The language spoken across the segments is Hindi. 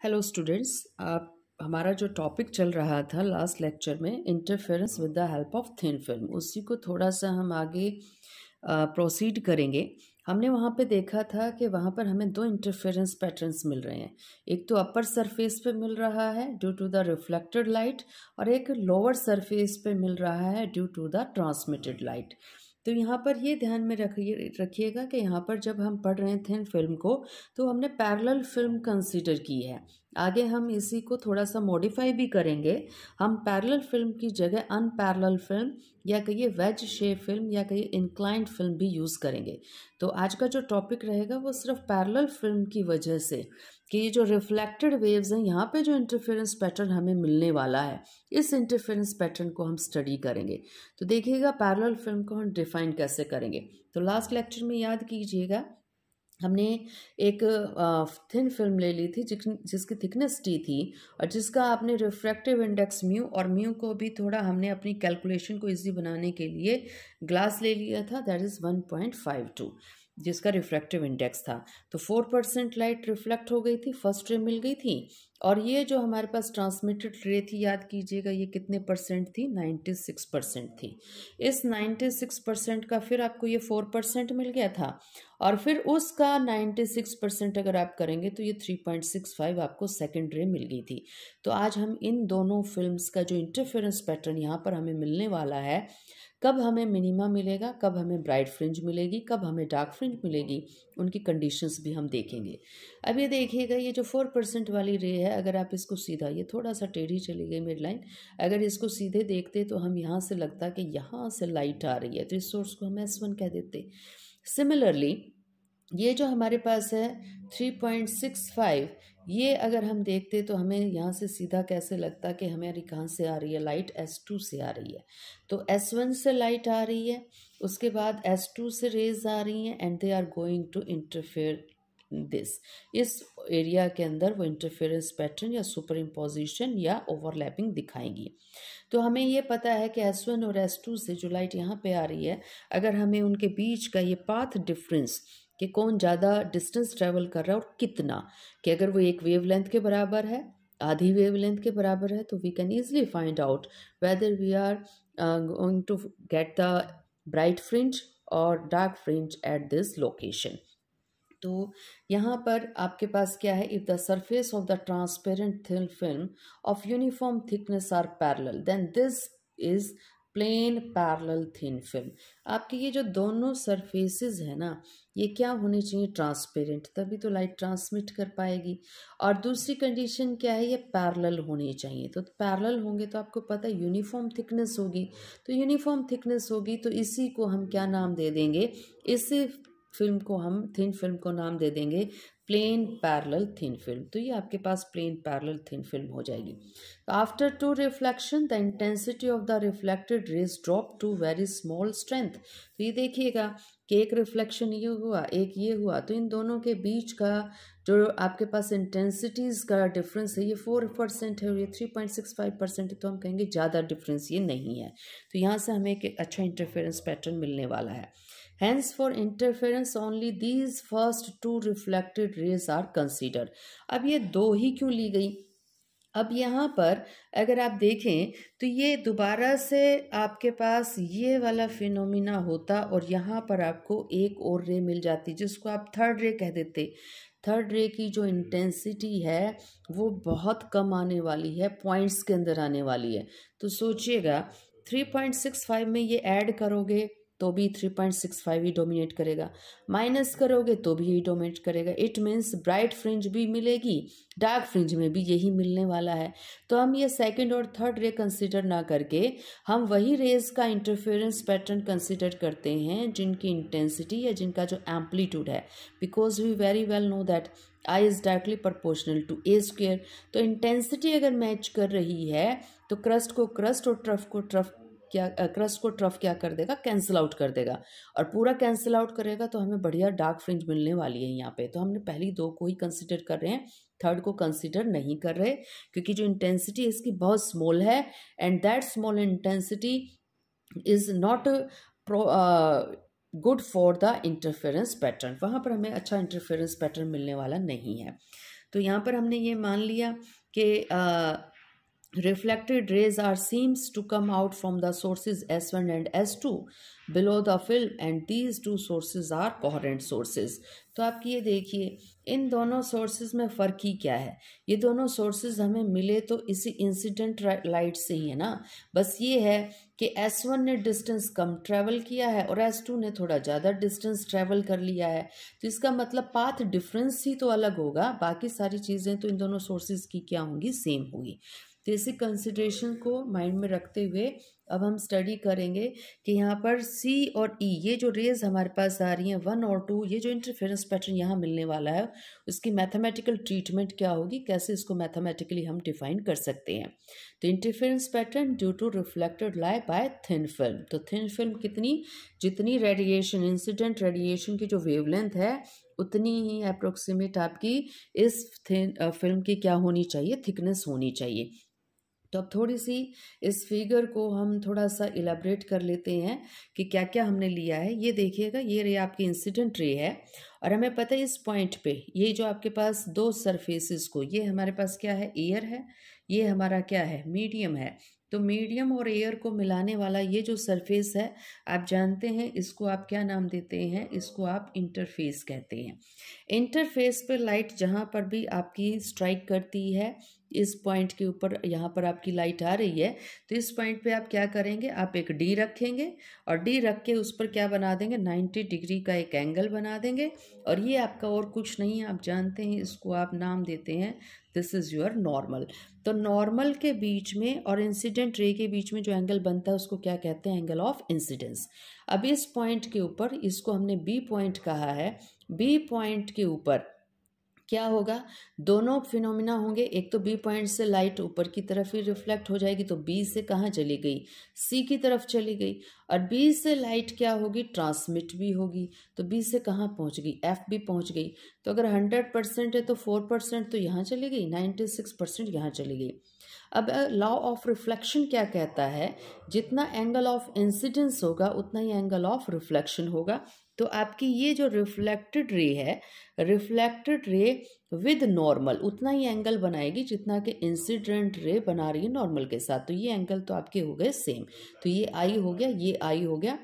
हेलो स्टूडेंट्स, आप हमारा जो टॉपिक चल रहा था लास्ट लेक्चर में interference with the help of thin film, उसी को थोड़ा सा हम आगे प्रोसीड करेंगे। हमने वहाँ पे देखा था कि वहाँ पर हमें दो इंटरफेरेंस पैटर्न्स मिल रहे हैं। एक तो अपर सरफेस पे मिल रहा है due to the reflected light, और एक लोअर सरफेस पे मिल रहा है due to the transmitted light. तो यहाँ पर ये ध्यान में रखिएगा कि यहाँ पर जब हम पढ़ रहे हैं थिन फिल्म को, तो हमने पैरेलल फिल्म कंसीडर की है। आगे हम इसी को थोड़ा सा मॉडिफाई भी करेंगे। हम पैरेलल फिल्म की जगह अनपैरेलल फिल्म या कहिए वेज शेप फिल्म या कहिए इंक्लाइंड फिल्म भी यूज़ करेंगे। तो आज का जो टॉपिक रहेगा वो सिर्फ पैरेलल फिल्म की वजह से कि ये जो रिफ्लेक्टेड वेव्स हैं, यहाँ पे जो इंटरफेरेंस पैटर्न हमें मिलने वाला है, इस इंटरफेरेंस पैटर्न को हम स्टडी करेंगे। तो देखिएगा पैरेलल फिल्म को हम डिफाइन कैसे करेंगे। तो लास्ट लेक्चर में याद कीजिएगा, हमने एक थिन फिल्म ले ली थी जिसकी थिकनेस टी थी, और जिसका आपने रिफ्रैक्टिव इंडेक्स म्यू, और म्यू को भी थोड़ा हमने अपनी कैलकुलेशन को इजी बनाने के लिए ग्लास ले लिया था, दैट इज़ 1.52 जिसका रिफ्रैक्टिव इंडेक्स था। तो 4% लाइट रिफ्लेक्ट हो गई थी, फर्स्ट रे मिल गई थी। और ये जो हमारे पास ट्रांसमिटेड रे थी, याद कीजिएगा ये कितने परसेंट थी, 96% थी। इस 96% का फिर आपको ये 4% मिल गया था, और फिर उसका 96% अगर आप करेंगे तो ये 3.65 आपको सेकेंड रे मिल गई थी। तो आज हम इन दोनों फिल्म्स का जो इंटरफेरेंस पैटर्न यहाँ पर हमें मिलने वाला है, कब हमें मिनिमा मिलेगा, कब हमें ब्राइट फ्रिंज मिलेगी, कब हमें डार्क फ्रिंज मिलेगी, उनकी कंडीशंस भी हम देखेंगे। अब ये देखिएगा, ये जो 4% वाली रे है, अगर आप इसको सीधा, ये थोड़ा सा टेढ़ी चली गई मिड लाइन, अगर इसको सीधे देखते तो हम यहाँ से लगता कि यहाँ से लाइट आ रही है, तो इस सोर्स को हम S1 कह देते। सिमिलरली ये जो हमारे पास है 3.65, ये अगर हम देखते तो हमें यहाँ से सीधा कैसे लगता कि हमारी कहाँ से आ रही है लाइट, S2 से आ रही है। तो S1 से लाइट आ रही है, उसके बाद S2 से रेज आ रही हैं, and they are going to interfere this, इस एरिया के अंदर वो इंटरफेरेंस पैटर्न या सुपर इम्पोजिशन या ओवरलैपिंग दिखाएंगी। तो हमें ये पता है कि S1 और S2 से जो लाइट यहाँ पे आ रही है, अगर हमें उनके बीच का ये पाथ डिफरेंस कि कौन ज़्यादा डिस्टेंस ट्रेवल कर रहा है और कितना, कि अगर वो एक वेवलेंथ के बराबर है, आधी वेवलेंथ के बराबर है, तो we can easily find out whether we are going to get the bright fringe और dark fringe at this location. तो यहाँ पर आपके पास क्या है, if the surface of the transparent thin film of uniform thickness are parallel, then this is plane parallel thin film. आपके ये जो दोनों सरफेसेस है ना, ये क्या होनी चाहिए, ट्रांसपेरेंट, तभी तो लाइट ट्रांसमिट कर पाएगी। और दूसरी कंडीशन क्या है, ये पैरेलल होनी चाहिए। तो पैरेलल होंगे तो आपको पता है यूनिफॉर्म थिकनेस होगी, तो यूनिफॉर्म थिकनेस होगी तो इसी को हम क्या नाम दे देंगे, इस फिल्म को हम थिन फिल्म को नाम दे देंगे प्लेन पैरेलल थिन फिल्म। तो ये आपके पास प्लेन पैरेलल थिन फिल्म हो जाएगी। After two reflection the intensity of the reflected rays drop to very small strength. तो ये देखिएगा कि एक रिफ्लेक्शन ये हुआ, एक ये हुआ, तो इन दोनों के बीच का जो आपके पास इंटेंसिटीज़ का डिफरेंस है, ये 4% है और ये 3.65% है, तो हम कहेंगे ज़्यादा डिफरेंस ये नहीं है। तो यहाँ से हमें एक अच्छा इंटरफेरेंस पैटर्न मिलने वाला है। Hence, for interference only these first two reflected rays are considered. अब ये दो ही क्यों ली गई? अब यहाँ पर अगर आप देखें तो ये दोबारा से आपके पास ये वाला फिनोमिना होता, और यहाँ पर आपको एक और रे मिल जाती जिसको आप थर्ड रे कह देते। थर्ड रे की जो इंटेंसिटी है वो बहुत कम आने वाली है, पॉइंट्स के अंदर आने वाली है। तो सोचिएगा 3.65 में ये ऐड करोगे तो भी 3.65 ही डोमिनेट करेगा, माइनस करोगे तो भी यही डोमिनेट करेगा। इट मीन्स ब्राइट फ्रिंज भी मिलेगी, डार्क फ्रिंज में भी यही मिलने वाला है। तो हम ये सेकंड और थर्ड रे कंसीडर ना करके हम वही रेज का इंटरफेरेंस पैटर्न कंसीडर करते हैं जिनकी इंटेंसिटी या जिनका जो एम्पलीट्यूड है, because we very well know that I is directly proportional to A square. तो इंटेंसिटी अगर मैच कर रही है तो क्रस्ट को क्रस्ट और ट्रफ को ट्रफ क्रस्ट को ट्रफ क्या कर देगा, कैंसिल आउट कर देगा, और पूरा कैंसिल आउट करेगा तो हमें बढ़िया डार्क फ्रिंज मिलने वाली है यहाँ पे। तो हमने पहली दो को ही कंसिडर कर रहे हैं, थर्ड को कंसिडर नहीं कर रहे, क्योंकि जो इंटेंसिटी इसकी बहुत स्मॉल है, and that small intensity is not good for the interference pattern. वहाँ पर हमें अच्छा इंटरफेरेंस पैटर्न मिलने वाला नहीं है। तो यहाँ पर हमने ये मान लिया कि reflected rays are seems to come out from the sources S1 and S2 below the film, and these two sources are coherent sources. तो आप ये देखिए इन दोनों सोर्सेज में फ़र्क ही क्या है। ये दोनों सोर्सेज हमें मिले तो इसी इंसिडेंट लाइट से ही है ना। बस ये है कि S1 ने डिस्टेंस कम ट्रैवल किया है और S2 ने थोड़ा ज़्यादा डिस्टेंस ट्रैवल कर लिया है, तो इसका मतलब पाथ डिफरेंस ही तो अलग होगा, बाकी सारी चीज़ें तो इन दोनों सोर्सेज की क्या होंगी, सेम होगी। तो इसी कंसिडरेशन को माइंड में रखते हुए अब हम स्टडी करेंगे कि यहाँ पर C और E ये जो रेज हमारे पास आ रही हैं 1 और 2, ये जो इंटरफेरेंस पैटर्न यहाँ मिलने वाला है उसकी मैथमेटिकल ट्रीटमेंट क्या होगी, कैसे इसको मैथमेटिकली हम डिफाइन कर सकते हैं। तो interference pattern due to reflected light by thin film. तो थिन फिल्म कितनी, जितनी रेडिएशन, इंसिडेंट रेडिएशन की जो वेवलेंथ है उतनी ही अप्रोक्सीमेट आपकी इस थिन फिल्म की क्या होनी चाहिए, थिकनेस होनी चाहिए। तो अब थोड़ी सी इस फिगर को हम थोड़ा सा इलेबरेट कर लेते हैं कि क्या क्या हमने लिया है। ये देखिएगा, ये रे आपकी इंसिडेंट रे है और हमें पता है इस पॉइंट पे ये जो आपके पास दो सरफेसेस को, ये हमारे पास क्या है, एयर है, ये हमारा क्या है, मीडियम है। तो मीडियम और एयर को मिलाने वाला ये जो सरफेस है आप जानते हैं इसको आप क्या नाम देते हैं, इसको आप इंटरफेस कहते हैं। इंटरफेस पे लाइट जहाँ पर भी आपकी स्ट्राइक करती है, इस पॉइंट के ऊपर यहाँ पर आपकी लाइट आ रही है, तो इस पॉइंट पे आप क्या करेंगे, आप एक डी रखेंगे और डी रख के उस पर क्या बना देंगे, 90 डिग्री का एक एंगल बना देंगे। और ये आपका और कुछ नहीं है, आप जानते हैं इसको आप नाम देते हैं, दिस इज़ योर नॉर्मल। तो नॉर्मल के बीच में और इंसिडेंट रे के बीच में जो एंगल बनता है उसको क्या कहते हैं, एंगल ऑफ इंसिडेंस। अब इस पॉइंट के ऊपर, इसको हमने बी पॉइंट कहा है, बी पॉइंट के ऊपर क्या होगा, दोनों फिनोमिना होंगे। एक तो बी पॉइंट से लाइट ऊपर की तरफ ही रिफ्लेक्ट हो जाएगी, तो बी से कहाँ चली गई, सी की तरफ चली गई। और बी से लाइट क्या होगी, ट्रांसमिट भी होगी, तो बी से कहाँ पहुँच गई, एफ भी पहुँच गई। तो अगर 100% है तो 4% तो यहाँ चली गई, 96% यहाँ चली गई। अब लॉ ऑफ रिफ्लेक्शन क्या कहता है, जितना एंगल ऑफ इंसिडेंस होगा उतना ही एंगल ऑफ रिफ्लेक्शन होगा। तो आपकी ये जो रिफ्लेक्टेड रे है, रिफ्लेक्टेड रे विद नॉर्मल उतना ही एंगल बनाएगी जितना कि इंसिडेंट रे बना रही है नॉर्मल के साथ। तो ये एंगल तो आपके हो गए सेम, तो ये आई हो गया, ये आई हो गया,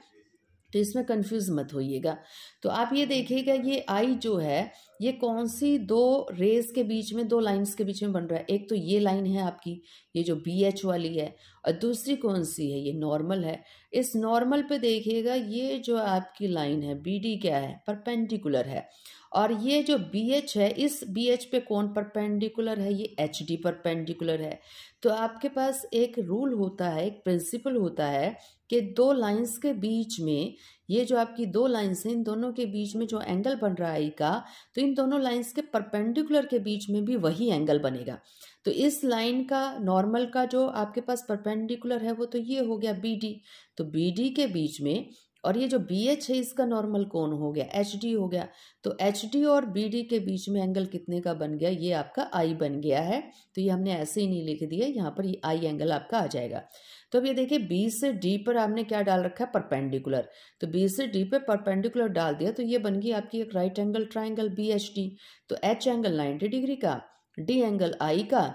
तो इसमें कंफ्यूज मत होइएगा। तो आप ये देखिएगा ये आई जो है ये कौन सी दो रेज के बीच में, दो लाइंस के बीच में बन रहा है। एक तो ये लाइन है आपकी, ये जो बी एच वाली है, और दूसरी कौन सी है, ये नॉर्मल है। इस नॉर्मल पे देखिएगा ये जो आपकी लाइन है बी डी क्या है, परपेंडिकुलर है। और ये जो बी एच है, इस बी एच पे कौन परपेंडिकुलर है, ये एच डी परपेंडिकुलर है। तो आपके पास एक रूल होता है, एक प्रिंसिपल होता है कि दो लाइंस के बीच में, ये जो आपकी दो लाइंस हैं इन दोनों के बीच में जो एंगल बन रहा है आई का, तो इन दोनों लाइंस के परपेंडिकुलर के बीच में भी वही एंगल बनेगा। तो इस लाइन का नॉर्मल का जो आपके पास परपेंडिकुलर है वो तो ये हो गया बी डी, तो बी डी के बीच में, और ये जो बी एच है इसका नॉर्मल कौन हो गया, एच डी हो गया। तो एच डी और बी डी के बीच में एंगल कितने का बन गया, ये आपका आई बन गया है। तो ये हमने ऐसे ही नहीं लिख दिया, यहाँ पर ये आई एंगल आपका आ जाएगा। तो अब ये देखिए बी से डी पर आपने क्या डाल रखा है, परपेंडिकुलर। तो बी से डी पे परपेंडिकुलर डाल दिया तो ये बन गई आपकी एक right angle triangle B H D. तो एच एंगल 90 डिग्री का, डी एंगल आई का,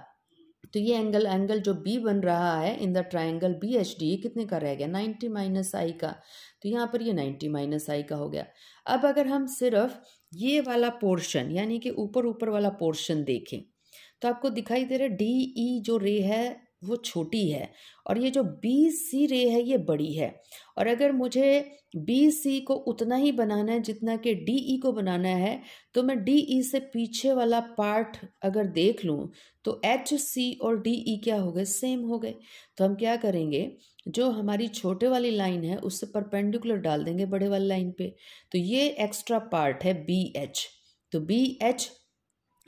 तो ये एंगल जो बी बन रहा है in the triangle B H D कितने का रह गया, 90 माइनस आई का। तो यहाँ पर ये 90 माइनस आई का हो गया। अब अगर हम सिर्फ ये वाला पोर्शन यानी कि ऊपर ऊपर वाला पोर्शन देखें तो आपको दिखाई दे रहा है डी ई जो रे है वो छोटी है और ये जो बी सी रे है ये बड़ी है। और अगर मुझे बी सी को उतना ही बनाना है जितना कि डी ई को बनाना है, तो मैं डी ई से पीछे वाला पार्ट अगर देख लूँ तो एच सी और डी ई क्या हो गए, सेम हो गए। तो हम क्या करेंगे, जो हमारी छोटे वाली लाइन है उससे परपेंडिकुलर डाल देंगे बड़े वाली लाइन पे। तो ये एक्स्ट्रा पार्ट है बी एच। तो बी एच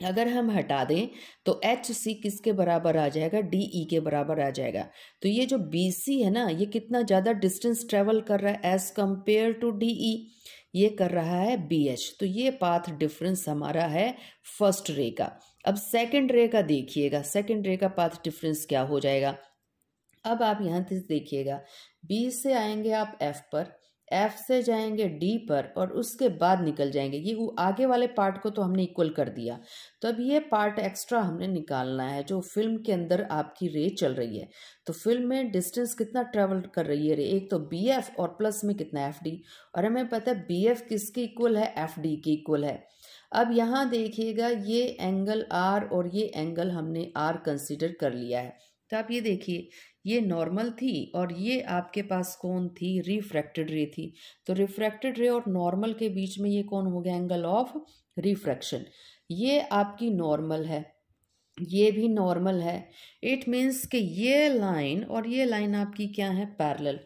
अगर हम हटा दें तो एच सी किसके बराबर आ जाएगा, डी ई के बराबर आ जाएगा। तो ये जो बी सी है ना, ये कितना ज़्यादा डिस्टेंस ट्रेवल कर रहा है as compared to D E, ये कर रहा है बी एच। तो ये पाथ डिफरेंस हमारा है फर्स्ट रे का। अब सेकंड रे का देखिएगा, सेकंड रे का पाथ डिफरेंस क्या हो जाएगा। अब आप यहाँ से देखिएगा, बी से आएंगे आप एफ पर, एफ से जाएंगे डी पर और उसके बाद निकल जाएंगे। ये आगे वाले पार्ट को तो हमने इक्वल कर दिया, तो अब ये पार्ट एक्स्ट्रा हमने निकालना है जो फिल्म के अंदर आपकी रे चल रही है। तो फिल्म में डिस्टेंस कितना ट्रेवल कर रही है रे, एक तो बी एफ और प्लस में कितना एफ डी, और हमें पता है बी एफ किसके इक्वल है, एफ डी के इक्वल है। अब यहाँ देखिएगा ये एंगल आर और ये एंगल हमने आर कंसिडर कर लिया है। तो आप ये देखिए ये नॉर्मल थी और ये आपके पास कौन थी, रिफ्रैक्टेड रे थी। तो रिफ्रैक्टेड रे और नॉर्मल के बीच में ये कौन हो गया, एंगल ऑफ रिफ्रैक्शन। ये आपकी नॉर्मल है, ये भी नॉर्मल है। इट मीन्स कि ये लाइन और ये लाइन आपकी क्या है, पैरेलल।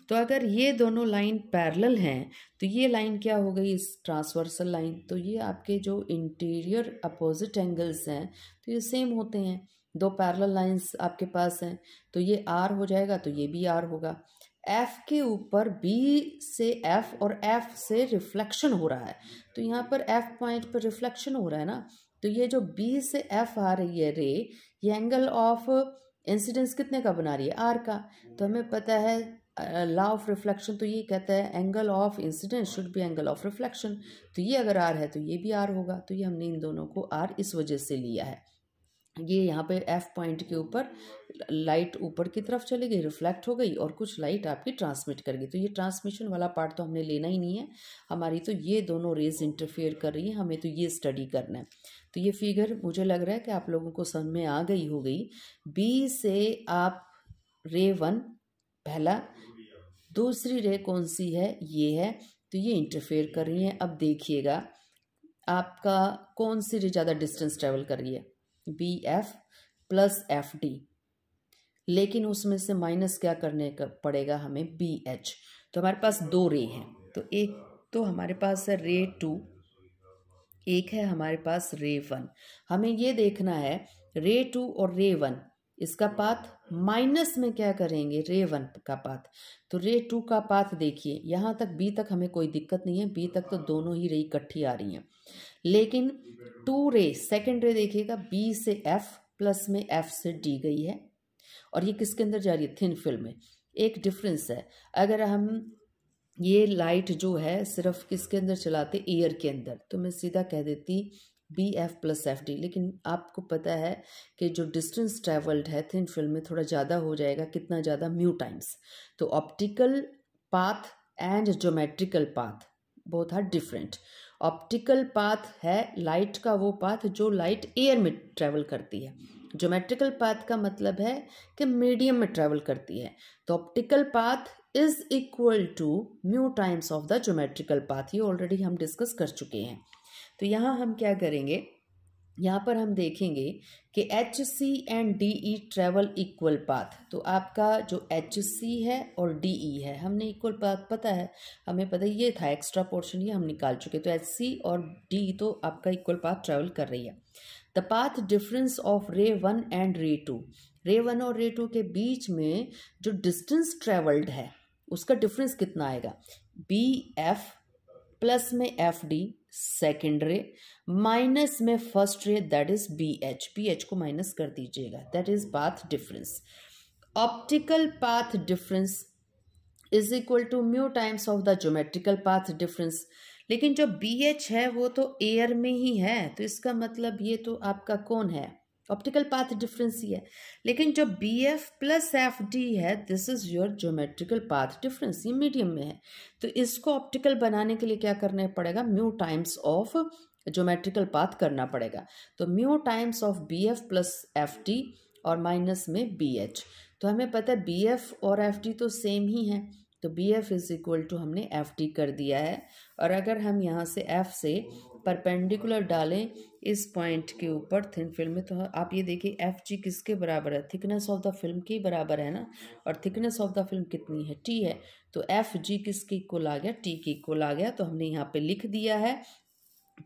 तो अगर ये दोनों लाइन पैरेलल हैं तो ये लाइन क्या हो गई, इस ट्रांसवर्सल लाइन। तो ये आपके जो इंटीरियर अपोजिट एंगल्स हैं तो ये सेम होते हैं, दो पैरेलल लाइंस आपके पास हैं, तो ये आर हो जाएगा तो ये भी आर होगा। एफ के ऊपर बी से एफ और एफ से रिफ्लेक्शन हो रहा है, तो यहाँ पर एफ पॉइंट पर रिफ्लेक्शन हो रहा है ना, तो ये जो बी से एफ आ रही है रे, ये एंगल ऑफ इंसिडेंस कितने का बना रही है, आर का। तो हमें पता है लॉ ऑफ रिफ्लेक्शन तो ये कहता है angle of incidence should be angle of reflection. तो ये अगर आर है तो ये भी आर होगा, तो ये हमने इन दोनों को आर इस वजह से लिया है। ये यहाँ पे एफ पॉइंट के ऊपर लाइट ऊपर की तरफ चली गई, रिफ्लेक्ट हो गई और कुछ लाइट आपकी ट्रांसमिट कर गई। तो ये ट्रांसमिशन वाला पार्ट तो हमने लेना ही नहीं है, हमारी तो ये दोनों रेज इंटरफेयर कर रही है, हमें तो ये स्टडी करना है। तो ये फिगर मुझे लग रहा है कि आप लोगों को समझ में आ गई हो गई। बी से आप रे वन पहला, दूसरी रे कौन सी है, ये है, तो ये इंटरफेयर कर रही है। अब देखिएगा आपका कौन सी रे ज़्यादा डिस्टेंस ट्रेवल कर रही है, B F plus F D, लेकिन उसमें से माइनस क्या करने का पड़ेगा हमें, बी एच। तो हमारे पास दो रे हैं, तो एक तो हमारे पास है रे टू, एक है हमारे पास रे वन। हमें ये देखना है रे टू और रे वन, इसका पाथ माइनस में क्या करेंगे, रे वन का पाथ। तो रे टू का पाथ देखिए, यहाँ तक बी तक हमें कोई दिक्कत नहीं है, बी तक तो दोनों ही रे इकट्ठी आ रही हैं, लेकिन टू रे सेकेंड रे देखिएगा बी से एफ प्लस में एफ से डी गई है, और ये किसके अंदर जा रही है, थिन फिल्म में। एक डिफरेंस है, अगर हम ये लाइट जो है सिर्फ किसके अंदर चलाते, एयर के अंदर, तो मैं सीधा कह देती B F plus F D. लेकिन आपको पता है कि जो डिस्टेंस ट्रेवल्ड है थिन फिल्म में थोड़ा ज़्यादा हो जाएगा, कितना ज़्यादा, म्यू टाइम्स। तो optical path and geometrical path both are different. Optical path है लाइट का वो पाथ जो लाइट एयर में ट्रेवल करती है, ज्योमेट्रिकल पाथ का मतलब है कि मीडियम में ट्रेवल करती है। तो optical path is equal to mu times of the geometrical path, ये ऑलरेडी हम डिस्कस कर चुके हैं। तो यहाँ हम क्या करेंगे, यहाँ पर हम देखेंगे कि H C and D E travel equal path. तो आपका जो एच सी है और डी ई है, हमने इक्वल पाथ पता है, हमें पता ये था एक्स्ट्रा पोर्शन, ये हम निकाल चुके। तो एच सी और डी तो आपका इक्वल पाथ ट्रेवल कर रही है। द पाथ डिफरेंस ऑफ रे वन एंड रे टू, रे वन और रे टू के बीच में जो डिस्टेंस ट्रेवल्ड है उसका डिफरेंस कितना आएगा, बी एफ प्लस में F D second ray minus में first ray that is B H, B H को माइनस कर दीजिएगा, that is path difference. Optical path difference is equal to mu times of the geometrical path difference. लेकिन जो बी एच है वो तो एयर में ही है, तो इसका मतलब ये तो आपका कौन है, ऑप्टिकल पाथ डिफरेंस ही है। लेकिन जो B F plus F D है this is your geometrical path difference, ये मीडियम में है। तो इसको ऑप्टिकल बनाने के लिए क्या करना पड़ेगा, mu times of geometrical path करना पड़ेगा। तो mu times of B F plus F D और माइनस में बी एच। तो हमें पता है बी एफ और एफ डी तो सेम ही है, तो B F is equal to हमने एफ डी कर दिया है। और अगर हम यहाँ से एफ से परपेंडिकुलर डालें इस पॉइंट के ऊपर थिन फिल्म में, तो आप ये देखिए एफ जी किसके बराबर है, थिकनेस ऑफ द फिल्म के बराबर है ना, और थिकनेस ऑफ द फिल्म कितनी है, टी है। तो एफ जी किसके इक्वल आ गया, टी के इक्वल आ गया। तो हमने यहाँ पे लिख दिया है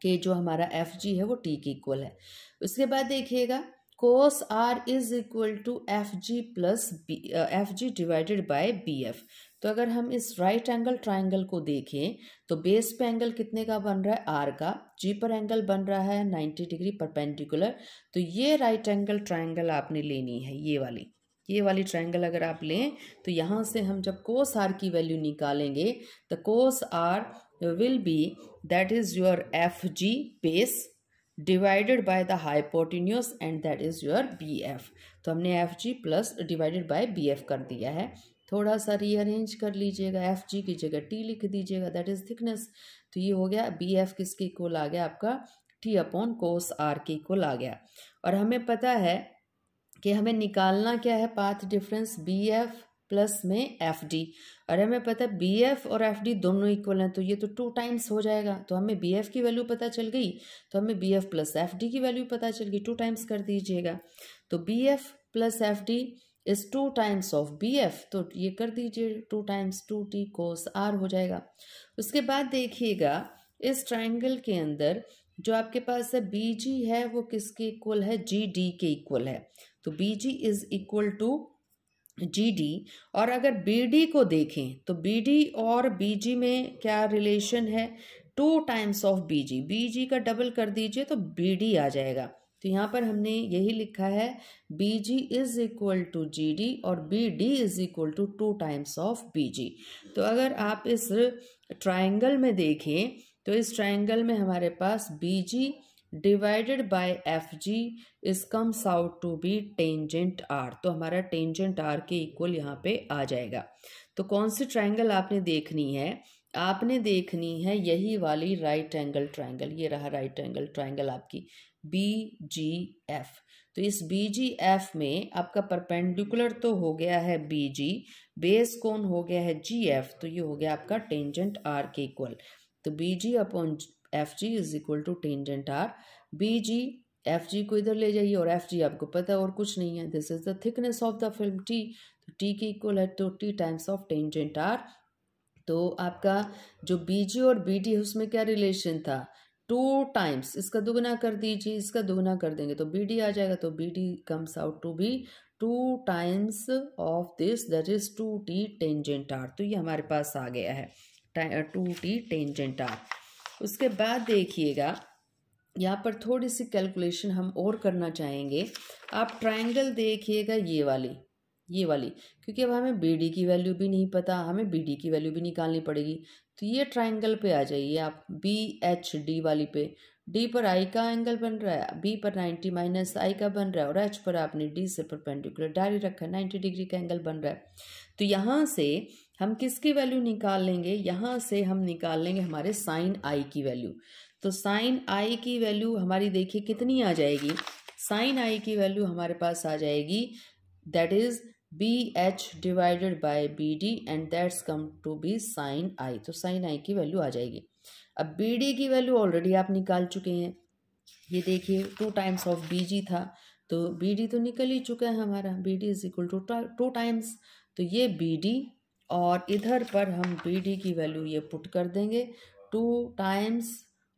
कि जो हमारा एफ जी है वो टी के इक्वल है। उसके बाद देखिएगा cos r is equal to F G plus F G divided by B F. तो अगर हम इस राइट एंगल ट्राइंगल को देखें तो बेस पे एंगल कितने का बन रहा है, आर का, जी पर एंगल बन रहा है 90 डिग्री परपेंडिकुलर। तो ये राइट एंगल ट्राइंगल आपने लेनी है, ये वाली, ये वाली ट्रायंगल अगर आप लें तो यहाँ से हम जब कोस आर की वैल्यू निकालेंगे the cos r will be that is your F G base divided by the hypotenuse and that is your B F. तो हमने F G plus divided by B F कर दिया है। थोड़ा सा रीअरेंज कर लीजिएगा, एफ जी की जगह टी लिख दीजिएगा, दैट इज थिकनेस। तो ये हो गया बी एफ किसके इक्वल आ गया आपका टी अपॉन कोस आर के इक्वल आ गया। और हमें पता है कि हमें निकालना क्या है path difference B F plus में एफ डी, और हमें पता है बी एफ और एफ डी दोनों इक्वल हैं, तो ये तो 2 टाइम्स हो जाएगा। तो हमें बी एफ की वैल्यू पता चल गई, तो हमें B F plus F D की वैल्यू पता चल गई, 2 टाइम्स कर दीजिएगा। तो B F plus F D is 2 times of B F, तो ये कर दीजिए 2 टाइम्स 2t कोस आर हो जाएगा। उसके बाद देखिएगा इस ट्राइंगल के अंदर जो आपके पास है बी जी है वो किसके इक्वल है, जी डी के इक्वल है। तो B G is equal to G D. और अगर बी डी को देखें तो बी डी और बी जी में क्या रिलेशन है, 2 times of B G, B G का डबल कर दीजिए तो बी डी आ जाएगा। तो यहाँ पर हमने यही लिखा है B G is equal to G D और B D is equal to 2 times of B G. तो अगर आप इस ट्राइंगल में देखें तो इस ट्राइंगल में हमारे पास B G divided by F G is comes out to be tangent are. तो हमारा टेंजेंट आर के इक्वल यहाँ पे आ जाएगा। तो कौन सी ट्राइंगल आपने देखनी है, आपने देखनी है यही वाली राइट एंगल ट्राइंगल। ये रहा राइट एंगल ट्राइंगल आपकी बी जी एफ। तो इस बी जी एफ में आपका परपेंडिकुलर तो हो गया है बी जी, बेस कौन हो गया है जी एफ, तो ये हो गया आपका टेंजेंट आर के इक्वल। तो B G upon F G is equal to tangent r. B G F G को इधर ले जाइए और एफ जी आपको पता है और कुछ नहीं है, this is the thickness of the film t. तो टी के इक्वल है तो t times of tangent are. तो आपका जो बी जी और बी डी है उसमें क्या रिलेशन था, 2 टाइम्स, इसका दुगना कर दीजिए, इसका दुगना कर देंगे तो बी डी आ जाएगा। तो B D comes out to be 2 times of this that is 2t tangent are. तो ये हमारे पास आ गया है 2t टेंजेंट आर। उसके बाद देखिएगा यहाँ पर थोड़ी सी कैलकुलेशन हम और करना चाहेंगे। आप ट्राइंगल देखिएगा ये वाली, क्योंकि अब हमें बी डी की वैल्यू भी नहीं पता, हमें बी डी की वैल्यू भी निकालनी पड़ेगी। तो ये ट्राइंगल पे आ जाइए आप बी एच डी वाली पे। डी पर आई का एंगल बन रहा है, बी पर 90 माइनस आई का बन रहा है और एच पर आपने डी से परपेंडिकुलर डायरेक्ट रखा है, 90 डिग्री का एंगल बन रहा है। तो यहाँ से हम किसकी वैल्यू निकाल लेंगे, यहाँ से हम निकाल लेंगे हमारे साइन आई की वैल्यू। तो साइन आई की वैल्यू हमारी देखिए कितनी आ जाएगी, साइन आई की वैल्यू हमारे पास आ जाएगी that is B H divided by B D and that's come to be sine I. तो साइन आई की वैल्यू आ जाएगी। अब बी डी की वैल्यू ऑलरेडी आप निकाल चुके हैं, ये देखिए 2 टाइम्स ऑफ बी जी था, तो बी डी तो निकल ही चुका है हमारा, B D is equal to 2 times. तो ये बी डी और इधर पर हम बी डी की वैल्यू ये पुट कर देंगे 2 times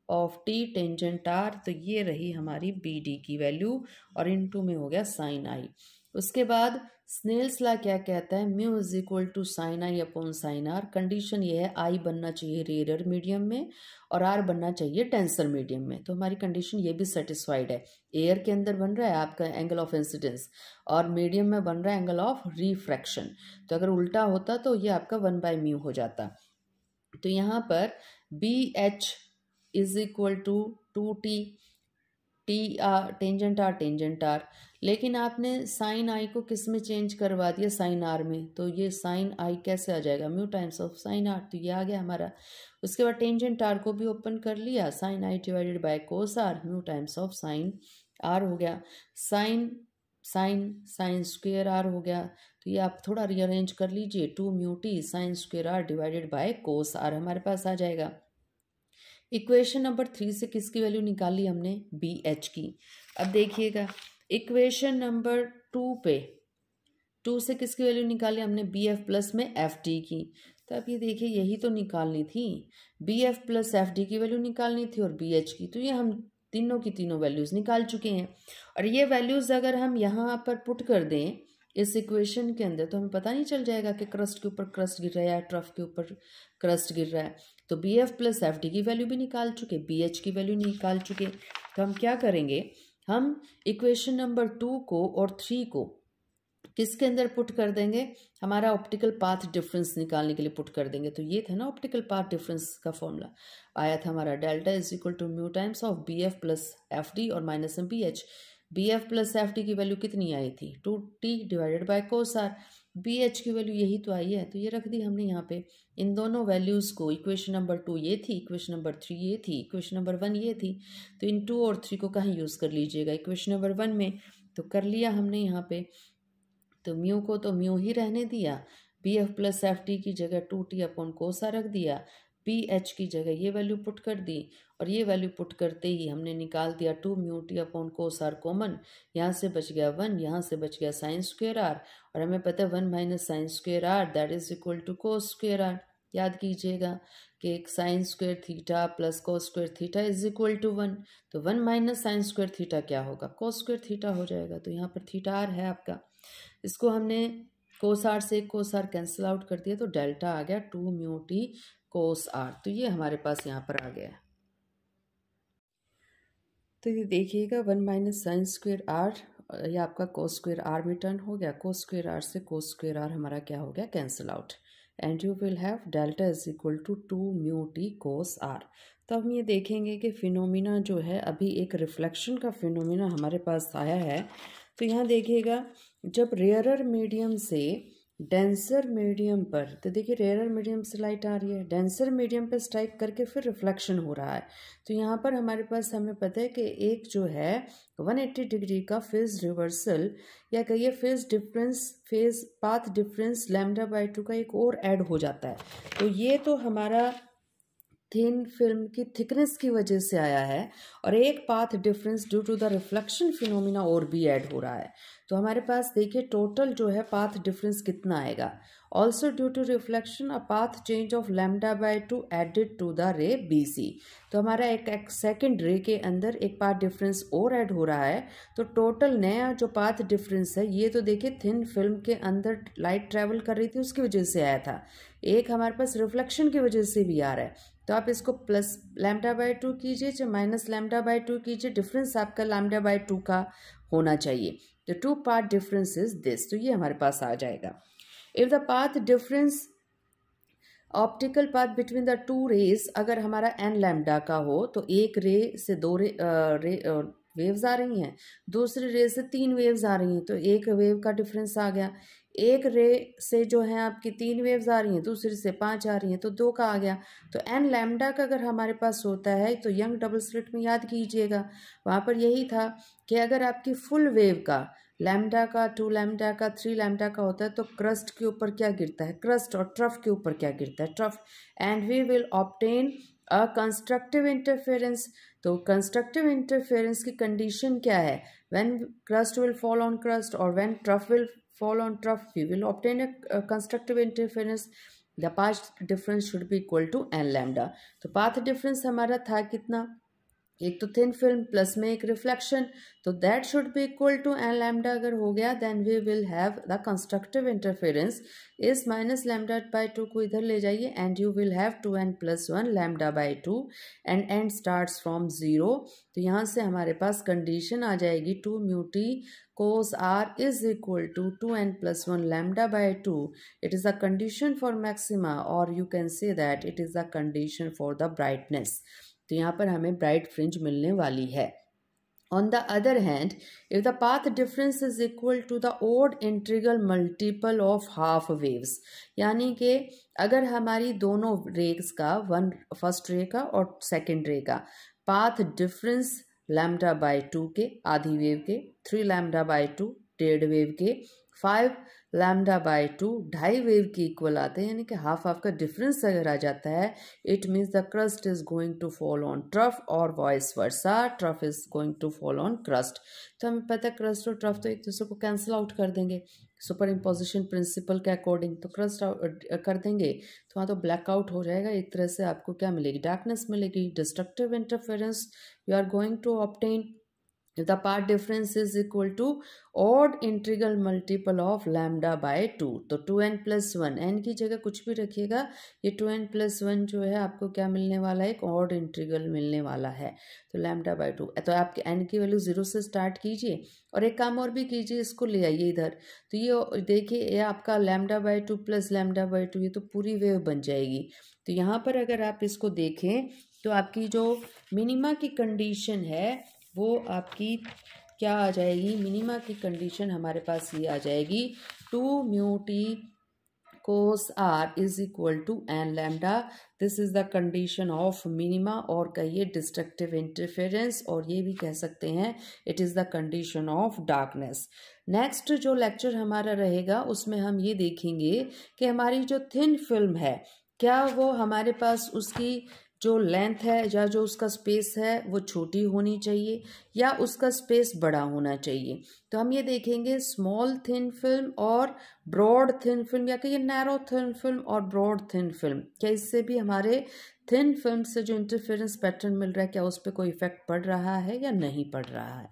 of t tangent are. तो ये रही हमारी बी डी की वैल्यू और इनटू में हो गया साइन आई। उसके बाद स्नेल्स लॉ क्या कहता है, mu is equal to sine i upon sine r. Condition ये है आई बनना चाहिए रेयर मीडियम में और आर बनना चाहिए टेंसर मीडियम में। तो हमारी कंडीशन ये भी सेटिस्फाइड है। एयर के अंदर बन रहा है आपका एंगल ऑफ इंसिडेंस और मीडियम में बन रहा है एंगल ऑफ रिफ्रैक्शन। तो अगर उल्टा होता तो ये आपका 1/μ हो जाता। तो यहाँ पर B H is equal to 2t tangent r, लेकिन आपने साइन आई को किस में चेंज करवा दिया, साइन आर में। तो ये साइन आई कैसे आ जाएगा, mu times of sine r. तो ये आ गया हमारा। उसके बाद टेंजेंट आर को भी ओपन कर लिया, sine i divided by cos r, mu times of sine r हो गया। साइन स्क्वेयर आर हो गया। तो ये आप थोड़ा रीअरेंज कर लीजिए, 2 mu T sign square are divided by cos are हमारे पास आ जाएगा। इक्वेशन नंबर 3 से किसकी वैल्यू निकाली हमने, बी एच की। अब देखिएगा इक्वेशन नंबर 2 पे 2 से किसकी वैल्यू निकाली हमने, बी एफ प्लस में एफ डी की। तो अब ये देखिए यही तो निकालनी थी, B F plus F D की वैल्यू निकालनी थी और बी एच की। तो ये हम तीनों की तीनों वैल्यूज़ निकाल चुके हैं। और ये वैल्यूज़ अगर हम यहाँ पर पुट कर दें इस इक्वेशन के अंदर तो हमें पता नहीं चल जाएगा कि क्रस्ट के ऊपर क्रस्ट गिर रहा है या ट्रफ के ऊपर क्रस्ट गिर रहा है। तो B F plus F D की वैल्यू भी निकाल चुके, बी एच की वैल्यू निकाल चुके। तो हम क्या करेंगे, हम इक्वेशन नंबर 2 को और 3 को किसके अंदर पुट कर देंगे, हमारा ऑप्टिकल पाथ डिफरेंस निकालने के लिए पुट कर देंगे। तो ये था ना ऑप्टिकल पाथ डिफरेंस का फॉर्मूला, आया था हमारा delta is equal to mu times of B F plus F D और माइनस में B H. B F plus F D की वैल्यू कितनी आई थी, 2t divided by cos r. B H की वैल्यू यही तो आई है, तो ये रख दी हमने यहाँ पे। इन दोनों वैल्यूज़ को, इक्वेशन नंबर 2 ये थी, इक्वेशन नंबर 3 ये थी, इक्वेशन नंबर 1 ये थी, तो इन 2 और 3 को कहाँ यूज़ कर लीजिएगा, इक्वेशन नंबर 1 में। तो कर लिया हमने यहाँ पे, तो म्यू को तो म्यू ही रहने दिया, B F plus F T की जगह 2t अपॉन कोसा रख दिया, पी एच की जगह ये वैल्यू पुट कर दी, और ये वैल्यू पुट करते ही हमने निकाल दिया 2 mu T upon cos are common, यहाँ से बच गया 1, यहाँ से बच गया साइन स्क्वेयर आर, और हमें पता है 1 minus sine square r that is equal to cos square r. याद कीजिएगा कि एक sine square theta plus cos square theta is equal to 1, तो 1 माइनस साइन स्क्वेयर थीटा क्या होगा, कोस स्क्वेयर थीटा हो जाएगा। तो यहाँ पर थीटा आर है आपका, इसको हमने कोस आर से कोस आर कैंसिल आउट कर दिया, तो डेल्टा आ गया 2 म्यू टी कोस आर। तो ये हमारे पास यहाँ पर आ गया। तो ये देखिएगा 1 माइनस साइन स्क्वेयर आर, ये आपका कोस स्क्वेयर आर में टर्न हो गया, कोस स्क्वेयर आर से कोस स्क्वेयर आर हमारा क्या हो गया, cancel out, and you will have delta is equal to 2 mu t cos r. तो हम ये देखेंगे कि फिनोमिना जो है, अभी एक रिफ्लेक्शन का फिनोमिना हमारे पास आया है। तो यहाँ देखिएगा, जब रेयरर मीडियम से डेंसर मीडियम पर, तो देखिए रेयरर मीडियम से लाइट आ रही है, डेंसर मीडियम पर स्ट्राइक करके फिर रिफ्लेक्शन हो रहा है। तो यहाँ पर हमारे पास, हमें पता है कि एक जो है 180 डिग्री का फेज रिवर्सल, या कहिए phase difference, phase path difference lambda by 2 का एक और ऐड हो जाता है। तो ये तो हमारा थिन फिल्म की थिकनेस की वजह से आया है, और एक path difference due to the reflection phenomena और भी ऐड हो रहा है। तो हमारे पास देखिए टोटल जो है पाथ डिफरेंस कितना आएगा, also due to reflection a path change of lambda by 2 added to the ray B C. तो हमारा एक सेकेंड रे के अंदर एक पाथ डिफरेंस और ऐड हो रहा है। तो टोटल नया जो पाथ डिफरेंस है, ये तो देखिए थिन फिल्म के अंदर लाइट ट्रेवल कर रही थी उसकी वजह से आया था, एक हमारे पास रिफ्लेक्शन की वजह से भी आ रहा है। तो आप इसको प्लस लैम्डा बाय 2 कीजिए चाहे माइनस लैम्डा बाय 2 कीजिए, डिफरेंस आपका लैम्डा बाय 2 का होना चाहिए। The two path difference is this, तो ये हमारे पास आ जाएगा। If the path difference optical path between the two rays, अगर हमारा एन लैम्डा का हो, तो एक रे से दो वेव्स आ रही हैं, दूसरी रे से 3 वेव्स आ रही हैं, तो एक वेव का डिफरेंस आ गया। एक रे से जो है आपकी 3 वेव्स आ रही हैं, दूसरी से 5 आ रही हैं, तो 2 का आ गया। तो एन लैम्डा का अगर हमारे पास होता है, तो यंग डबल स्लिट में याद कीजिएगा, वहाँ पर यही था कि अगर आपकी फुल वेव का लैम्डा का 2 लैम्डा का 3 लैम्डा का होता है, तो क्रस्ट के ऊपर क्या गिरता है, क्रस्ट, और ट्रफ के ऊपर क्या गिरता है, trough, and we will obtain a constructive interference. तो कंस्ट्रक्टिव इंटरफेरेंस की कंडीशन क्या है, when crest will fall on crest और when trough will fall on trough, we will obtain a constructive interference. The path difference should be equal to n lambda. तो path difference हमारा था कितना, एक तो थिन फिल्म प्लस में एक रिफ्लेक्शन, तो that should be equal to n lambda. अगर हो गया then we will have the constructive interference इस माइनस लैम्डा बाई 2 को इधर ले जाइए, and you will have 2n plus 1 lambda by 2, and and starts from 0। तो यहाँ से हमारे पास कंडीशन आ जाएगी 2 mu T cos r is equal to 2n plus 1 lambda by 2. It is a condition for maxima, or you can say that it is a condition for the brightness. तो यहाँ पर हमें ब्राइट फ्रिंज मिलने वाली है। On the other hand, if the path difference is equal to the odd integral multiple of half waves, यानी कि अगर हमारी दोनों रेज का, वन फर्स्ट रे का और सेकेंड रे का पाथ डिफरेंस लैम्डा बाई 2 के, आधी वेव के, 3 लैम्डा बाई 2 डेढ़ वेव के, 5 लैम्डा बाई 2 ढाई वेव के इक्वल आते हैं, यानी कि हाफ हाफ का डिफरेंस अगर आ जाता है, it means the crest is going to fall on trough और vice versa, trough is going to fall on crest. तो हमें पता है क्रस्ट और ट्रफ तो एक दूसरे को कैंसिल आउट कर देंगे सुपर इम्पोजिशन प्रिंसिपल के अकॉर्डिंग, तो क्रस्ट कर देंगे तो वहाँ तो ब्लैकआउट हो जाएगा। एक तरह से आपको क्या मिलेगी, डार्कनेस मिलेगी, destructive interference you are going to obtain if the path difference is equal to odd integral multiple of lambda by 2, तो 2n plus 1, n की जगह कुछ भी रखिएगा, ये 2n plus 1 जो है आपको क्या मिलने वाला है, एक ऑड इंटीग्रल मिलने वाला है, तो लैम्डा बाई 2। तो आप n की वैल्यू 0 से स्टार्ट कीजिए और एक काम और भी कीजिए, इसको ले आइए इधर, तो ये देखिए ये आपका lambda by 2 plus lambda by 2, ये तो पूरी वेव बन जाएगी। तो यहाँ पर अगर आप इसको देखें तो आपकी जो मिनिमा की कंडीशन है वो आपकी क्या आ जाएगी, मिनिमा की कंडीशन हमारे पास ये आ जाएगी 2 mu t cos r is equal to n lambda. This is the condition of minima, और कहिए डिस्ट्रक्टिव इंटरफेरेंस, और ये भी कह सकते हैं it is the condition of darkness. Next जो लेक्चर हमारा रहेगा उसमें हम ये देखेंगे कि हमारी जो थिन फिल्म है क्या वो हमारे पास उसकी जो लेंथ है या जो उसका स्पेस है वो छोटी होनी चाहिए या उसका स्पेस बड़ा होना चाहिए। तो हम ये देखेंगे स्मॉल थिन फिल्म और ब्रॉड थिन फिल्म, या कहिए नैरो थिन फिल्म और ब्रॉड थिन फिल्म, क्या इससे भी हमारे थिन फिल्म से जो इंटरफेरेंस पैटर्न मिल रहा है क्या उस पर कोई इफेक्ट पड़ रहा है या नहीं पड़ रहा है।